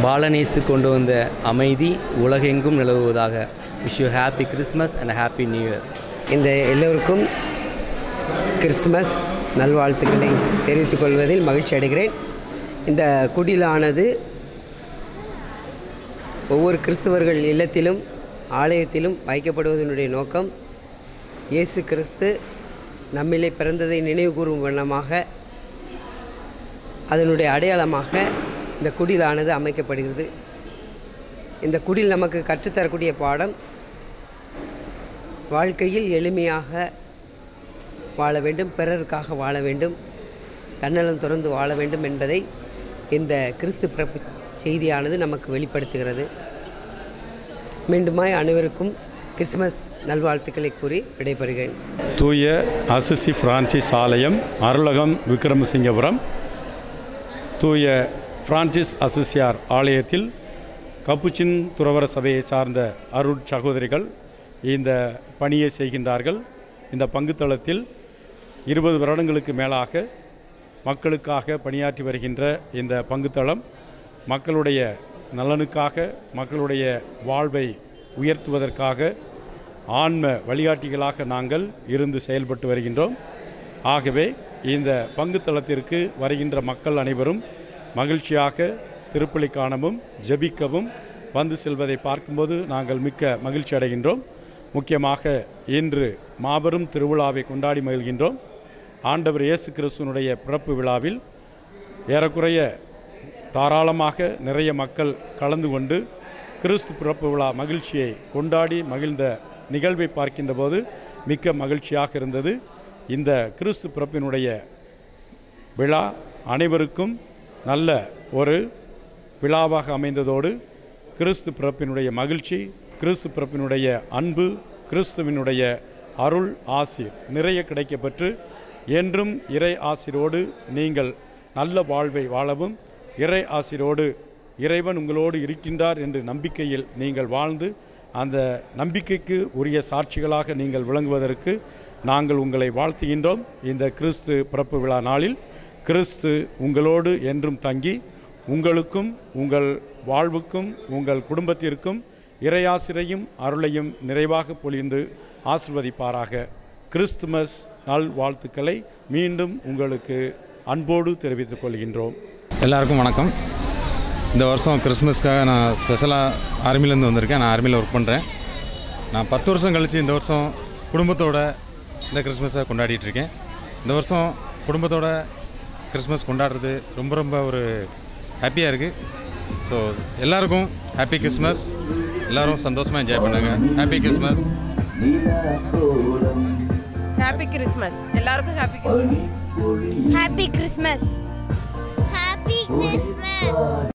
பாலனேசு கொண்டு வந்த அமைதி உலகெங்கும் நிலவுவதாக. Wish you happy Christmas and happy new year. இந்த எல்லோருக்கும் கிறிஸ்மஸ் நல்வாழ்த்துக்களை தெரிவித்துக் கொள்வதில் மகிழ்ச்சி அடைகிறேன். இந்த குடிலானது ஒவ்வொரு கிறிஸ்தவர்கள் இல்லத்திலும் ஆலயத்திலும் வைக்கப்படுவதனுடைய நோக்கம் இயேசு கிறிஸ்து நம்மிலே பிறந்ததை நினைவு கூறும் வண்ணமாக அதனுடைய அடையாளமாக இந்த குடிலானது அமைக்கப்படுகிறது. இந்த குடில் நமக்கு கற்றுத்தரக்கூடிய பாடம் வாழ்க்கையில் எளிமையாக வாழ வேண்டும், பிறருக்காக வாழ வேண்டும், தன்னலம் துறந்து வாழ வேண்டும் என்பதை இந்த கிறிஸ்து பிறப்பு செய்தியானது நமக்கு வெளிப்படுத்துகிறது. மீண்டுமாய் அனைவருக்கும் கிறிஸ்துமஸ் நல்வாழ்த்துக்களை கூறி விடைபெறுகிறேன். தூய அசிசி பிரான்சிஸ் ஆலயம், அருளகம், விக்ரமசிங்கபுரம். தூய பிரான்சிஸ் அசிசியார் ஆலயத்தில் கப்புச்சின் துறவர சபையை சார்ந்த அருட் சகோதரிகள் இந்த பணியை செய்கின்றார்கள். இந்த பங்குத்தளத்தில் 20 வருடங்களுக்கு மேலாக மக்களுக்காக பணியாற்றி வருகின்ற இந்த பங்குத்தளம் மக்களுடைய நலனுக்காக, மக்களுடைய வாழ்வை உயர்த்துவதற்காக ஆன்ம வழிகாட்டிகளாக நாங்கள் இருந்து செயல்பட்டு வருகின்றோம். ஆகவே இந்த பங்குத்தளத்திற்கு வருகின்ற மக்கள் அனைவரும் மகிழ்ச்சியாக திருப்பலி காணவும் ஜெபிக்கவும் வந்து செல்வதை பார்க்கும்போது நாங்கள் மிக்க மகிழ்ச்சி அடைகின்றோம். முக்கியமாக இன்று மாபெரும் திருவிழாவை கொண்டாடி மகிழ்கின்றோம். ஆண்டவர் இயேசு கிறிஸ்துவனுடைய பிறப்பு விழாவில் ஏறக்குறைய தாராளமாக நிறைய மக்கள் கலந்து கொண்டு கிறிஸ்து பிறப்பு விழா மகிழ்ச்சியை கொண்டாடி மகிழ்ந்த நிகழ்வை பார்க்கின்ற போது மிக்க மகிழ்ச்சியாக இருந்தது. இந்த கிறிஸ்து பிறப்பினுடைய விழா அனைவருக்கும் நல்ல ஒரு விழாவாக அமைந்ததோடு கிறிஸ்து பிறப்பினுடைய மகிழ்ச்சி, கிறிஸ்து பிறப்பினுடைய அன்பு, கிறிஸ்துவினுடைய அருள் ஆசீர் நிறைய கிடைக்கப்பெற்று என்றும் இறை ஆசீரோடு நீங்கள் நல்ல வாழ்வை வாழவும், இறை ஆசீரோடு இறைவன் உங்களோடு இருக்கின்றார் என்று நம்பிக்கையில் நீங்கள் வாழ்ந்து அந்த நம்பிக்கைக்கு உரிய சாட்சிகளாக நீங்கள் விளங்குவதற்கு நாங்கள் உங்களை வாழ்த்துகின்றோம். இந்த கிறிஸ்து பிறப்பு விழா நாளில் கிறிஸ்து உங்களோடு என்றும் தங்கி உங்களுக்கும் உங்கள் வாழ்வுக்கும் உங்கள் குடும்பத்திற்கும் இறையாசிரையும் அருளையும் நிறைவாக பொழிந்து ஆசிர்வதிப்பாராக. கிறிஸ்துமஸ் நல் வாழ்த்துக்களை மீண்டும் உங்களுக்கு அன்போடு தெரிவித்துக் கொள்கின்றோம். எல்லாருக்கும் வணக்கம். இந்த வருஷம் கிறிஸ்மஸ்க்காக நான் ஸ்பெஷலாக ஆர்மிலேருந்து வந்திருக்கேன். நான் ஆர்மியில் ஒர்க் பண்ணுறேன். நான் 10 வருஷம் கழித்து இந்த வருஷம் குடும்பத்தோட இந்த கிறிஸ்மஸை கொண்டாடிட்டுருக்கேன். இந்த வருஷம் குடும்பத்தோட கிறிஸ்மஸ் கொண்டாடுறது ரொம்ப ரொம்ப ஒரு ஹாப்பியாக இருக்குது. ஸோ எல்லாருக்கும் ஹாப்பி கிறிஸ்மஸ். எல்லோரும் சந்தோஷமாக என்ஜாய் பண்ணுங்க. Happy Christmas. Happy Christmas. எல்லாருக்கும் happy Christmas. Happy Christmas. Happy Christmas.